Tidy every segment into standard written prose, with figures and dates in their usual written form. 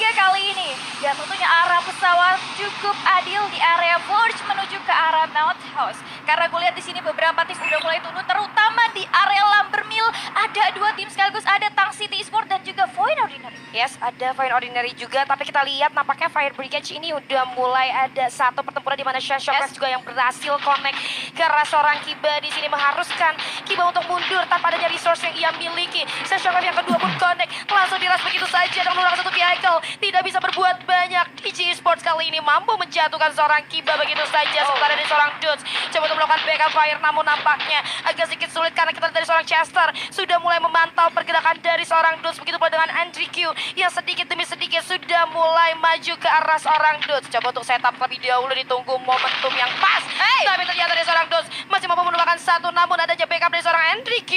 3 kali ini. Dan tentunya arah pesawat cukup adil di area Forge menuju ke arah Mount House. Karena gue lihat di sini beberapa tim udah mulai turun, terutama di area Lumbermill ada 2 tim sekaligus, ada Tang City Esport dan juga Void Ordinary. Yes, ada Fine Ordinary juga, tapi kita lihat nampaknya Fire Brigade ini udah mulai ada satu pertempuran di mana Shashokers juga yang berhasil connect ke arah seorang Kiba di sini, mengharuskan Kiba untuk mundur tanpa adanya resource yang ia miliki. Shashokers yang kedua pun connect, langsung diras begitu saja dan menurunkan satu vehicle, tidak bisa berbuat banyak. DJ Sports kali ini mampu menjatuhkan seorang Kiba begitu saja, sementara dari seorang Dudes coba untuk melakukan backup fire, namun nampaknya agak sedikit sulit karena kita lihat dari seorang Chester sudah mulai memantau pergerakan dari seorang Dudes, begitu pula dengan Andrew Q yang sedikit demi sedikit sudah mulai maju ke arah seorang Dudes. Coba untuk setup terlebih dahulu, ditunggu momentum yang pas. Tapi ternyata dari seorang Dudes masih mampu menemukan satu, namun adanya backup dari seorang Andrew Q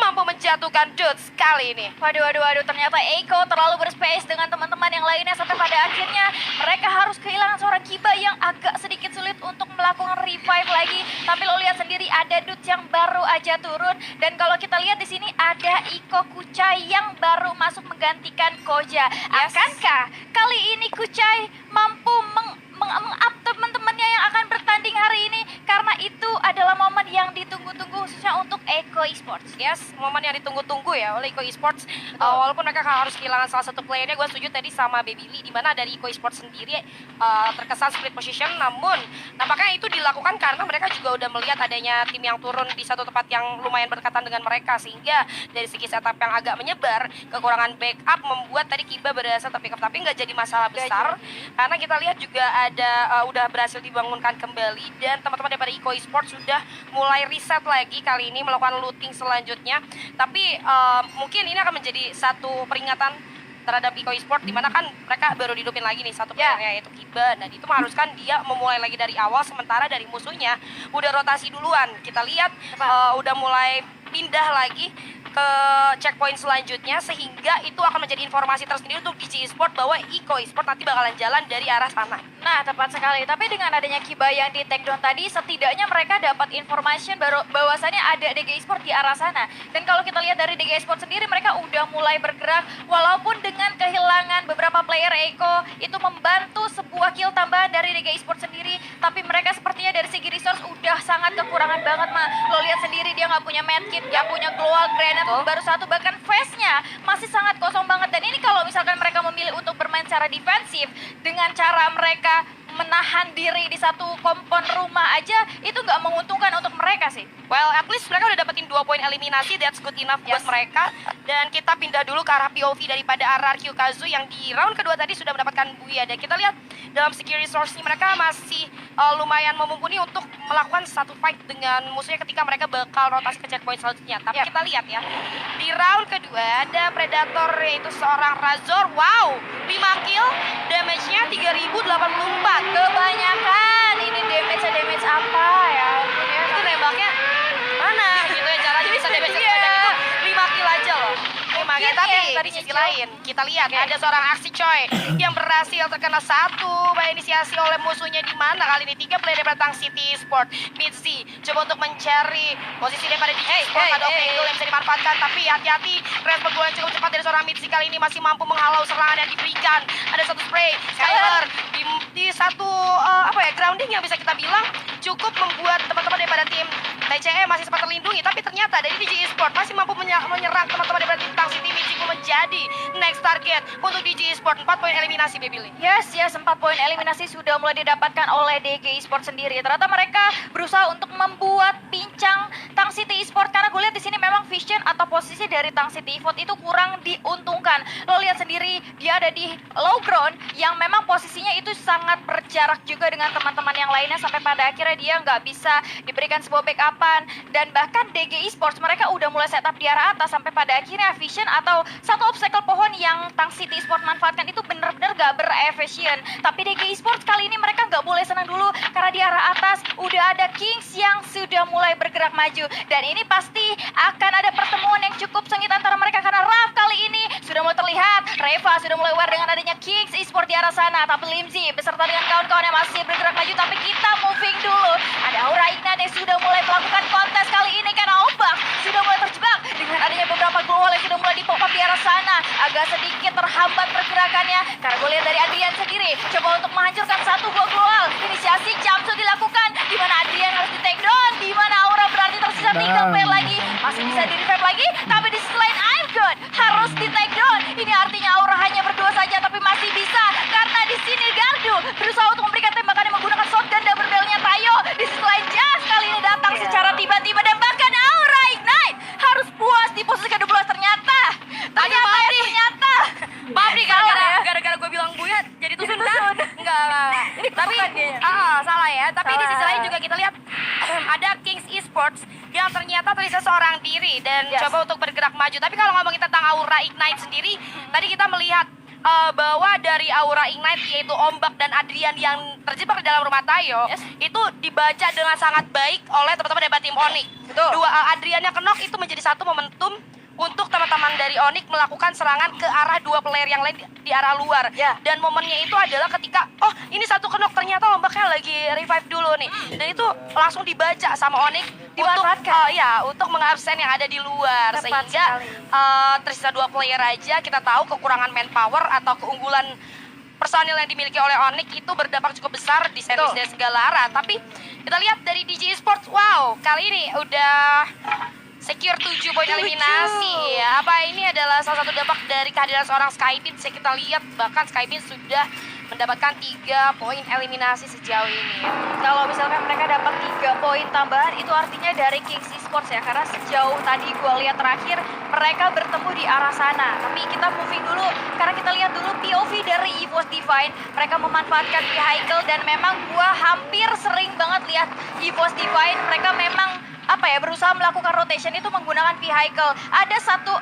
mampu menjatuhkan Dudes kali ini. Waduh, ternyata Eiko terlalu berspace dengan teman-teman yang lainnya sampai pada akhirnya mereka harus kehilangan seorang Kiba yang agak sedikit sulit untuk melakukan revive lagi. Tapi lo lihat sendiri ada Dudes yang baru aja turun, dan kalau kita lihat di sini ada Iko Kuchai yang baru masuk menggantikan Koja. Akankah kali ini Kuchai mampu meng-up teman-temannya yang akan bertanding hari ini? Karena itu adalah momen yang ditunggu-tunggu khususnya untuk Eiko Esports. Yes, momen yang ditunggu-tunggu ya oleh Eiko Esports. Walaupun mereka harus kehilangan salah satu playernya, gue setuju tadi sama Baby Lee, di mana dari Eiko Esports sendiri terkesan split position, namun nampaknya itu dilakukan karena mereka juga udah melihat adanya tim yang turun di satu tempat yang lumayan berdekatan dengan mereka, sehingga dari segi setup yang agak menyebar, kekurangan backup membuat tadi Kiba berhasil tapi nggak jadi masalah besar, karena kita lihat juga ada udah berhasil dibangunkan kembali, dan teman-teman daripada Eiko Esports sudah mulai reset lagi kali ini melakukan looting selanjutnya. Tapi mungkin ini akan menjadi satu peringatan terhadap Eiko Esports, dimana kan mereka baru dihidupin lagi nih satu playernya, yaitu Kiba, dan itu mengharuskan dia memulai lagi dari awal, sementara dari musuhnya udah rotasi duluan. Kita lihat udah mulai pindah lagi ke checkpoint selanjutnya, sehingga itu akan menjadi informasi tersendiri untuk DJ Esports bahwa Eiko Esports nanti bakalan jalan dari arah sana. Nah, tepat sekali. Tapi dengan adanya Kiba yang di take down tadi, setidaknya mereka dapat information bahwasannya ada DG Esports di arah sana. Dan kalau kita lihat dari DG Esports sendiri, mereka udah mulai bergerak, walaupun dengan kehilangan beberapa player Eiko, itu membantu sebuah kill tambahan dari DG Esports sendiri. Tapi mereka sepertinya dari segi resource udah sangat kekurangan banget, Lo lihat sendiri dia nggak punya medkit, nggak punya global grenade, baru satu, bahkan face-nya masih sangat kosong banget. Dan ini kalau misalkan mereka memilih untuk bermain secara defensif dengan cara mereka menahan diri di satu kompon rumah aja, itu nggak menguntungkan untuk mereka sih. Well, at least mereka udah dapetin 2 poin eliminasi, that's good enough buat mereka. Dan kita pindah dulu ke arah POV daripada RRQ Kazu yang di round kedua tadi sudah mendapatkan buya. Dan kita lihat dalam segi resource mereka masih lumayan memumpuni untuk melakukan satu fight dengan musuhnya ketika mereka bakal rotasi ke checkpoint selanjutnya. Tapi kita lihat ya, di round kedua ada Predator, yaitu seorang Razor. Wow, 5 kill, damage-nya 3084. Kebanyakan ini damage apa ya? Itu nembaknya mana gitu ya, caranya bisa damage sebanyak itu 5 kill aja loh. 5 kill, tapi di sisi lain kita lihat ada seorang aksi coy yang berhasil terkena satu inisiasi oleh musuhnya, di mana kali ini 3 player daripada Tang City Sport. Mitzi coba untuk mencari posisi daripada DJ Sport, ada angle yang bisa dimanfaatkan, tapi hati-hati, respon bola yang cukup cepat dari seorang Mitzi kali ini masih mampu menghalau serangan yang diberikan. Ada satu spray Skyler di satu grounding yang bisa kita bilang cukup membuat teman-teman daripada tim TCE masih sempat terlindungi, tapi ternyata dari DJ Esport masih mampu menyerang teman-teman daripada tim Tang City. Mitzi pun menjadi next target untuk DJ Esport. 4 poin eliminasi, Baby Lee. Yes, 4 poin eliminasi sudah mulai didapatkan oleh DG Esport sendiri. Ternyata mereka berusaha untuk membuat pincang Tang City Esport, karena gue lihat di sini memang vision atau posisi dari Tang City Esport itu kurang diuntungkan. Lo lihat sendiri dia ada di low ground yang memang posisinya itu sangat berjarak juga dengan teman-teman yang lainnya, sampai pada akhirnya dia nggak bisa diberikan sebuah backupan. Dan bahkan DG Esports mereka udah mulai setup di arah atas, sampai pada akhirnya vision atau satu obstacle pohon yang Tang City Esports manfaatkan itu benar-benar gak berefisien. Tapi DG Esports kali ini mereka nggak boleh senang dulu, karena di arah atas udah ada Kings yang sudah mulai bergerak maju. Dan ini pasti akan ada pertemuan yang cukup sengit antara mereka, karena Raf kali ini sudah sudah mulai terlihat. Reva sudah mulai aware dengan adanya Kings Esport di arah sana. Tapi Limzi beserta dengan kawan-kawan yang masih bergerak maju. Tapi kita moving dulu. Ada Aura Ignite yang sudah mulai melakukan kontes kali ini karena Ombak sudah mulai terjebak dengan adanya beberapa global yang sudah mulai di pop up di arah sana. Agak sedikit terhambat pergerakannya karena gue lihat dari Adrian sendiri coba untuk menghancurkan satu buah global. Inisiasi jumpsuit dilakukan di mana Adrian harus di take down, di mana Aura berarti tersisa 3 player lagi. Masih bisa di revive lagi, tapi di sisi lain I'm good harus di take down. Ini artinya Aura hanya berdua saja tapi masih bisa karena di sini Gardu berusaha untuk memberikan tembakan yang menggunakan shotgun double barrelnya Tayo. Di sisi lain Jazz kali ini datang secara tiba-tiba dan bahkan Aura Ignite harus puas di posisi ke-12 ternyata. Ternyata. Maaf nih gara-gara gue bilang Buya jadi tusun kan? Enggak. Ini Tapi salah ya. Tapi di sisi lain juga kita lihat ada Kings Esports yang ternyata terlihat seorang diri dan coba untuk bergerak maju. Tapi kalau ngomongin tentang Aura Ignite sendiri, tadi kita melihat bahwa dari Aura Ignite yaitu Ombak dan Adrian yang terjebak di dalam rumah Tayo itu dibaca dengan sangat baik oleh teman-teman dari tim Onyx. Betul. Adrian yang kenok itu menjadi satu momentum untuk teman-teman dari Onyx melakukan serangan ke arah 2 player yang lain di arah luar. Dan momennya itu adalah ketika, oh ini satu kenok ternyata Ombaknya lagi revive dulu nih. Dan itu langsung dibaca sama Onyx untuk mengabsen yang ada di luar. Sehingga tersisa 2 player aja, kita tahu kekurangan manpower atau keunggulan personil yang dimiliki oleh Onyx itu berdampak cukup besar di series dari segala arah. Tapi kita lihat dari DJ Esports, wow kali ini udah secure 7 poin eliminasi ya. Apa ini adalah salah satu dampak dari kehadiran seorang Skybeam? Saya kita lihat bahkan Skybeam sudah mendapatkan 3 poin eliminasi sejauh ini. Kalau misalkan mereka dapat 3 poin tambahan itu artinya dari Kings Esports ya, karena sejauh tadi gue lihat terakhir mereka bertemu di arah sana. Tapi kita moving dulu karena kita lihat dulu POV dari EVOS Divine. Mereka memanfaatkan vehicle dan memang gue hampir sering banget lihat EVOS Divine mereka memang berusaha melakukan rotation itu menggunakan vehicle. Ada satu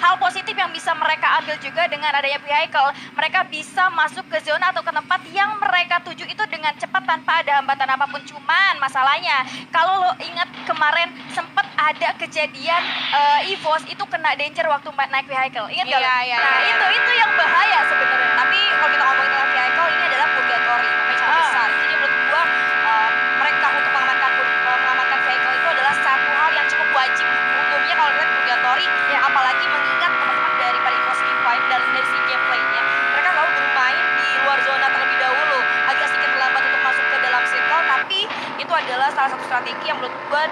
hal positif yang bisa mereka ambil juga dengan adanya vehicle. Mereka bisa masuk ke zona atau ke tempat yang mereka tuju itu dengan cepat tanpa ada hambatan apapun. Cuman masalahnya kalau lo ingat kemarin sempat ada kejadian EVOS itu kena danger waktu naik vehicle. Ingat gak lo? Nah itu yang bahaya sebenarnya. Tapi kalau kita ngomongin tentang vehicle ini adalah purgatory, namanya cukup besar. Jadi menurut gua mereka untuk mengamankan vehicle itu adalah satu hal yang cukup wajib hukumnya kalau kita purgatory, apalagi mengingat teman-teman dari EVOS Divine dan dari si gameplaynya mereka selalu bermain di luar zona terlebih dahulu, agak sedikit lambat untuk masuk ke dalam circle, tapi itu adalah salah satu strategi yang menurut gue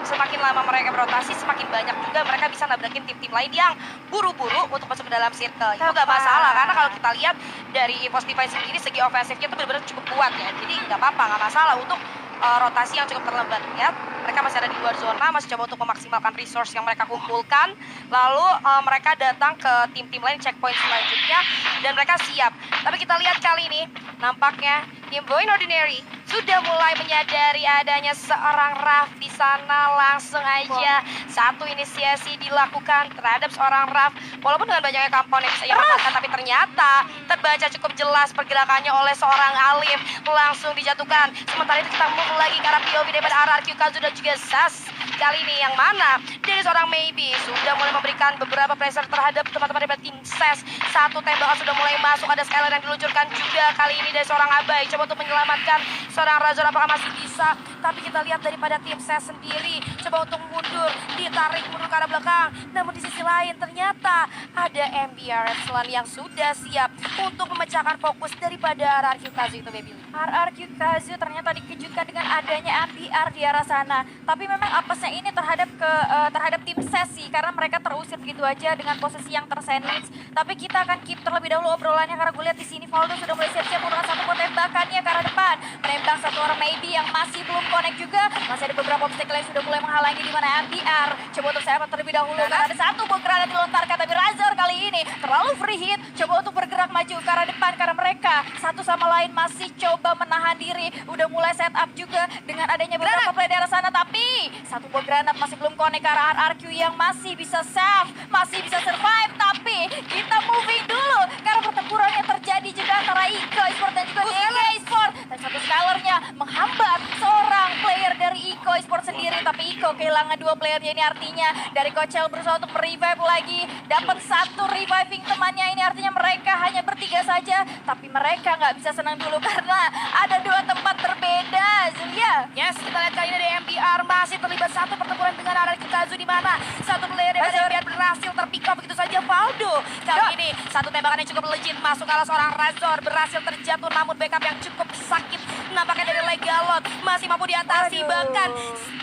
semakin lama mereka berotasi semakin banyak juga mereka bisa nabrakin tim-tim lain yang buru-buru untuk masuk ke dalam circle. Itu gak masalah karena kalau kita lihat dari EVOS Divine sendiri segi ofensifnya itu benar-benar cukup kuat ya, jadi gak apa-apa, gak masalah untuk rotasi yang cukup terlambat ya. Mereka masih ada di luar zona, masih coba untuk memaksimalkan resource yang mereka kumpulkan. Lalu mereka datang ke tim-tim lain checkpoint selanjutnya dan mereka siap. Tapi kita lihat kali ini nampaknya tim Boy Ordinary sudah mulai menyadari adanya seorang Raf di sana. Langsung aja satu inisiasi dilakukan terhadap seorang Raf. Walaupun dengan banyaknya komponen yang mengatakan, tapi ternyata terbaca cukup jelas pergerakannya oleh seorang Alif. Langsung dijatuhkan. Sementara itu kita move lagi ke arah POV daripada RRQ Kazu dan juga Sas. Kali ini yang mana dari seorang Maybe sudah mulai memberikan beberapa pressure terhadap teman-teman daripada tim Ses. Satu tembakan sudah mulai masuk, ada Skylar yang diluncurkan juga kali ini dari seorang Abai. Coba untuk menyelamatkan seorang Razor, apakah masih bisa? Tapi kita lihat daripada tim Ses sendiri coba untuk mundur, ditarik mundur ke arah belakang. Namun di sisi lain ternyata ada MBR Epsilon yang sudah siap untuk memecahkan fokus daripada RRQ Kazu itu, Baby. RRQ Kazu ternyata dikejutkan dengan adanya MBR di arah sana. Tapi memang apesnya ini terhadap tim Sesi karena mereka terusir begitu aja dengan posisi yang tersandwich. Tapi kita akan keep terlebih dahulu obrolannya karena gue lihat di sini Valdo sudah mulai siap-siap menggunakan satu pot tembakannya ke arah depan. Menembak satu orang Maybe yang masih belum connect juga. Masih ada beberapa obstacle yang sudah mulai menghalangi di mana MBR. Coba untuk saya terlebih dahulu karena ada satu bom granat dilontarkan, tapi Razor kali ini terlalu free hit. Coba untuk bergerak maju ke arah depan karena mereka satu sama lain masih coba menahan diri. Udah mulai set up juga dengan adanya beberapa play dari arah sana, tapi satu bom granat masih belum connect ke arah RRQ yang masih bisa save, masih bisa survive. Tapi kita moving dulu karena pertempuran yang terjadi juga antara Iko Esport dan juga DG Esport. Dan satu Skylarnya menghambat seorang player dari Iko Esport sendiri, tapi Iko kehilangan 2 playernya. Ini artinya dari Coachel berusaha untuk merevive lagi. Dapat 1 reviving temannya. Ini artinya mereka hanya bertiga saja. Tapi mereka nggak bisa senang dulu karena ada 2 tempat berbeda. Zulia. Yes, kita lihat kali ini dari MBR masih terlibat satu pertempuran dengan Araki Kazu di mana satu player dari MBR berhasil terpick up begitu saja Valdo. Kali ini satu tembakan yang cukup legit masuk ala seorang Razor berhasil terjatuh namun backup yang cukup sakit nampaknya dari Legalot masih mampu diatasi bahkan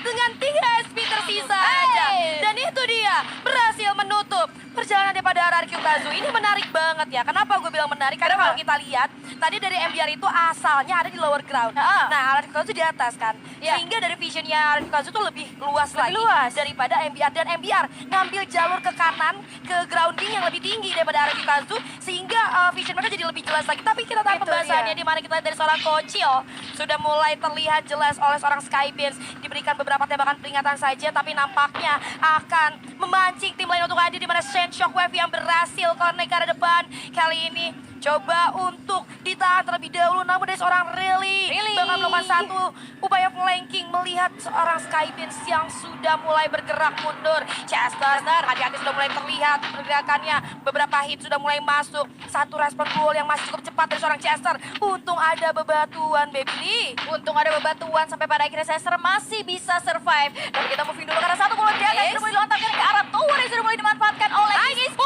dengan 3 SP tersisa aja. Dan itu dia berhasil menutup perjalanan daripada Araki Kazu. Ini menarik banget ya. Kenapa gue bilang menarik? Karena kalau kita lihat tadi dari MBR itu asalnya ada di lower ground. Nah, Araki Kazu di atas kan. Sehingga dari visionnya Araki Kazu tuh lebih luas lagi daripada MBR. Dan MBR ngambil jalur ke kanan, ke grounding yang lebih tinggi daripada Araki Kazu. Sehingga vision mereka jadi lebih jelas lagi. Tapi kita tahu pembahasannya di mana kita lihat dari seorang Kochil sudah mulai terlihat jelas oleh seorang Skybeams. Diberikan beberapa tembakan peringatan saja. Tapi nampaknya akan memancing tim lain untuk hadir di mana Shockwave yang berhasil connect ke arah depan. Kali ini coba untuk ditahan terlebih dahulu namun dari seorang Riley bakal melakukan satu upaya flanking melihat seorang Skybeams yang sudah mulai bergerak mundur. Chester hati-hati sudah mulai terlihat pergerakannya, beberapa hit sudah mulai masuk, satu respon goal yang masih cukup cepat dari seorang Chester. Untung ada bebatuan Baby. Untung ada bebatuan sampai pada akhirnya Chester masih bisa survive. Dan kita moving dulu karena satu gol dia sudah mulai dilontarkan ke arah tower yang sudah mulai dimanfaatkan oleh Kings.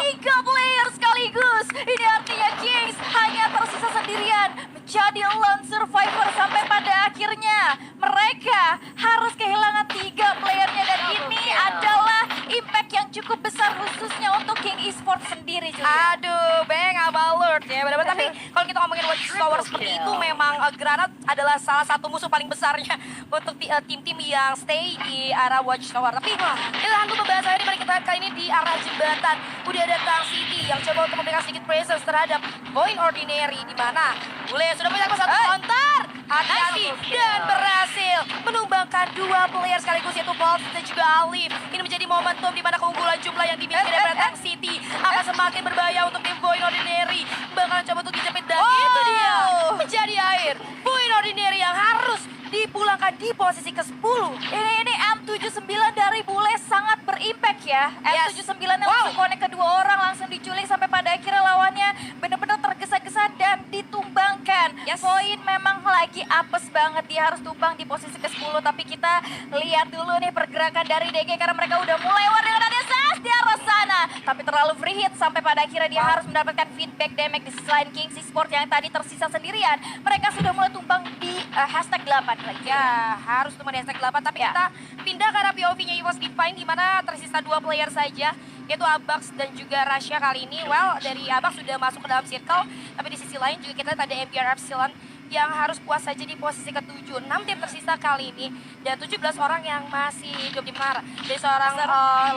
Tiga player sekaligus. Ini artinya Kings hanya tersisa sendirian menjadi lone survivor sampai pada akhirnya mereka harus kehilangan 3 playernya dan ini adalah impact yang cukup besar khususnya untuk King Esports sendiri juga. Aduh, Bang alert ya benar-benar. Tapi kalau kita ngomongin Watchtower seperti itu memang Granat adalah salah satu musuh paling besarnya untuk tim-tim yang stay di arah Watchtower. Tapi kita langsung pembahasannya di mana kita kali ini di arah jembatan. Udah ada Tang City yang coba untuk memberikan sedikit presence terhadap Void Ordinary di mana Bule sudah punya satu counter. Hati-hati dan berhasil menumbangkan 2 player sekaligus yaitu Bolt dan juga Alif. Ini menjadi momentum di mana keunggulan jumlah yang dimiliki dari Tang City akan semakin berbahaya untuk tim Void Ordinary. Bakalan coba untuk dijepit dan itu dia menjadi air. Void Ordinary yang harus dipulangkan di posisi ke-10. Ini M79 dari Bule sangat berimpact ya. M79 yang langsung connect kedua orang langsung diculik sampai pada akhirnya lawannya benar-benar tergesa-gesa dan ditumbangkan. Void memang lagi apes banget, dia harus tumbang di posisi ke-10. Tapi kita lihat dulu nih pergerakan dari DG karena mereka udah mulai war dengan ada SAS di arah sana. Tapi terlalu free hit sampai pada akhirnya dia harus mendapatkan feedback damage di sisi lain. Kings Esports yang tadi tersisa sendirian. Mereka sudah mulai tumbang di hashtag 8 lagi. Ya, harus tumbang di hashtag 8. Tapi kita pindah ke arah POV-nya EVOS Divine di mana tersisa 2 player saja yaitu Abax dan juga Rasha kali ini. Well, dari Abax sudah masuk ke dalam circle, tapi di sisi lain juga kita lihat ada MBR Epsilon yang harus puas saja di posisi ke-7. 6 tim tersisa kali ini dan 17 orang yang masih hidup di mana. Dari seorang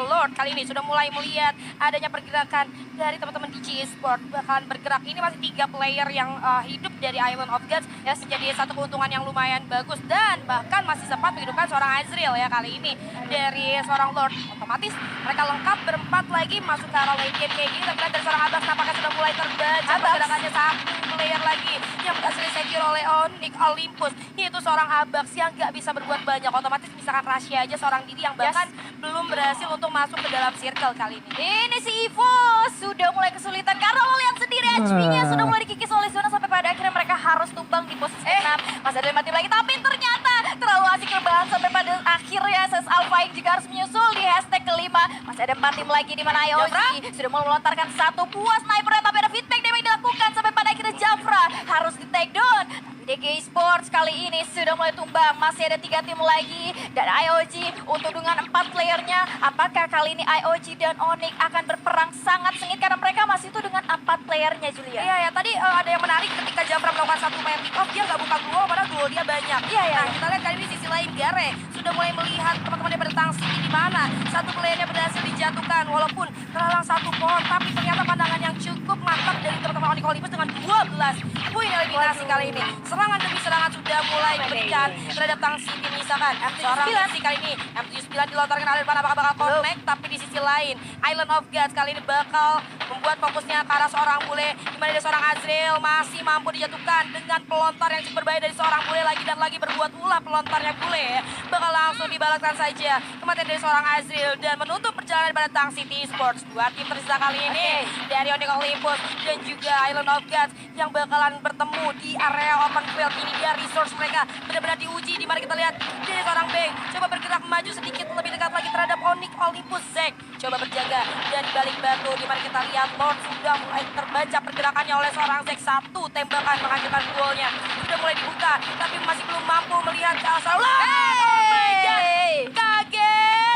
Lord kali ini sudah mulai melihat adanya pergerakan dari teman-teman DJ Esports bakalan bergerak. Ini masih 3 player yang hidup dari Island of Gods ya, menjadi satu keuntungan yang lumayan bagus dan bahkan masih sempat menghidupkan seorang Azrael ya kali ini dari seorang Lord. Otomatis mereka lengkap berempat lagi masuk ke arah lane game kayak gini. Tapi dari seorang Abax nampaknya sudah mulai terbaca pergerakannya. Satu player lagi yang berhasil secure oleh Onyx Olympus, yaitu seorang Abax yang gak bisa berbuat banyak. Otomatis misalkan Rasha aja seorang diri yang bahkan belum berhasil untuk masuk ke dalam circle kali ini. Ini si EVOS sudah mulai kesulitan karena lo lihat sendiri HP-nya sudah mulai dikikis oleh Zona sampai pada akhirnya mereka harus tumbang di posisi 6. Masih ada 5 tim lagi tapi ternyata terlalu asik rebahan sampai pada akhirnya SS Alpha yang juga harus menyusul di hashtag ke-5. Masih ada 4 tim lagi di mana IOG sudah mulai melontarkan satu buah sniper tapi ada feedback yang dilakukan sampai pada akhirnya Jafra harus di take down. DG Esports kali ini sudah mulai tumbang, masih ada 3 tim lagi dan IOG untuk dengan 4 playernya. Apakah kali ini IOG dan Onyx akan berperang sangat sengit karena mereka masih itu dengan 4 playernya Julia? Iya ya, tadi ada yang menarik ketika Jafra melakukan satu main pick off, dia nggak buka duo padahal duo dia banyak. Nah kita lihat kali ini sisi lain Gare sudah mulai melihat teman-teman dia pada Tang City di mana satu playernya berhasil dijatuhkan walaupun terhalang satu pohon, tapi ternyata pandangan yang cukup mantap dari teman-teman Onyx Olympus dengan 12 poin eliminasi kali ini. Serangan demi serangan sudah mulai diberikan terhadap Tang City misalkan seorang Messi kali ini M7 dilontarkan oleh depan, apakah bakal connect? Tapi di sisi lain, Island of Gods kali ini bakal membuat fokusnya ke arah seorang bule, di mana ada seorang Azrael masih mampu dijatuhkan dengan pelontar yang cukup berbahaya dari seorang bule, lagi dan lagi berbuat ulah pelontarnya bule. Bakal langsung dibalaskan saja kematian dari seorang Azrael dan menutup perjalanan pada Tang City Esports. Dua tim tersisa kali ini dari Onyx Olympus dan juga Island of Gods yang bakalan bertemu di area open field. Ini dia resource mereka benar-benar diuji, di mana kita lihat dari seorang Bang coba bergerak maju sedikit lebih dekat lagi terhadap Onyx Olympus. Zack coba berjaga dari balik batu, di mana kita lihat Lord sudah mulai terbaca pergerakannya oleh seorang Zack. Satu tembakan menghancurkan goalnya sudah mulai dibuka, tapi masih belum mampu melihat ke asal.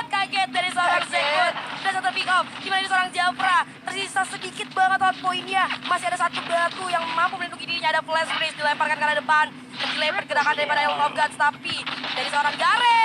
Kaget dari seorang Zack. Dan satu pick off di mana seorang Jafra tersisa sedikit banget out poinnya. Masih ada satu batu yang mampu melindungi dirinya, ada flash freeze dilemparkan ke arah depan. Delay pergerakan daripada Island of Gods, tapi dari seorang Gare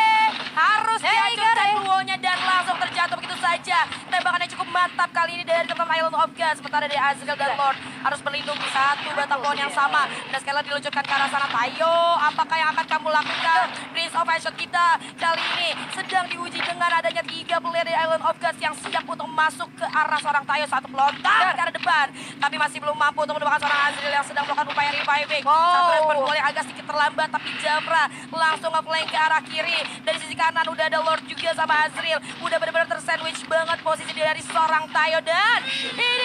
harus dihancurkan duonya dan langsung terjatuh begitu saja. Tembakannya cukup mantap kali ini dari teman Island of Gods, sementara dari Azrael dan Lord harus berlindung di satu batang pohon yang sama. Dan sekali lagi diluncurkan ke arah sana. Tayo, apakah yang akan kamu lakukan? Prince of Headshot kita kali ini sedang diuji dengan adanya 3 player dari Island of Gods yang siap untuk masuk ke arah seorang Tayo. Satu pelontar ke arah depan, tapi masih belum mampu untuk menemukan seorang Azrael yang sedang melakukan upaya reviving. Satu respon bola yang agak sedikit terlambat, tapi Jafra langsung nge-flank ke arah kiri. Dari sisi kanan udah ada Lord juga sama Azrael. Udah benar-benar tersandwich banget posisi dari seorang Tayo. Dan ini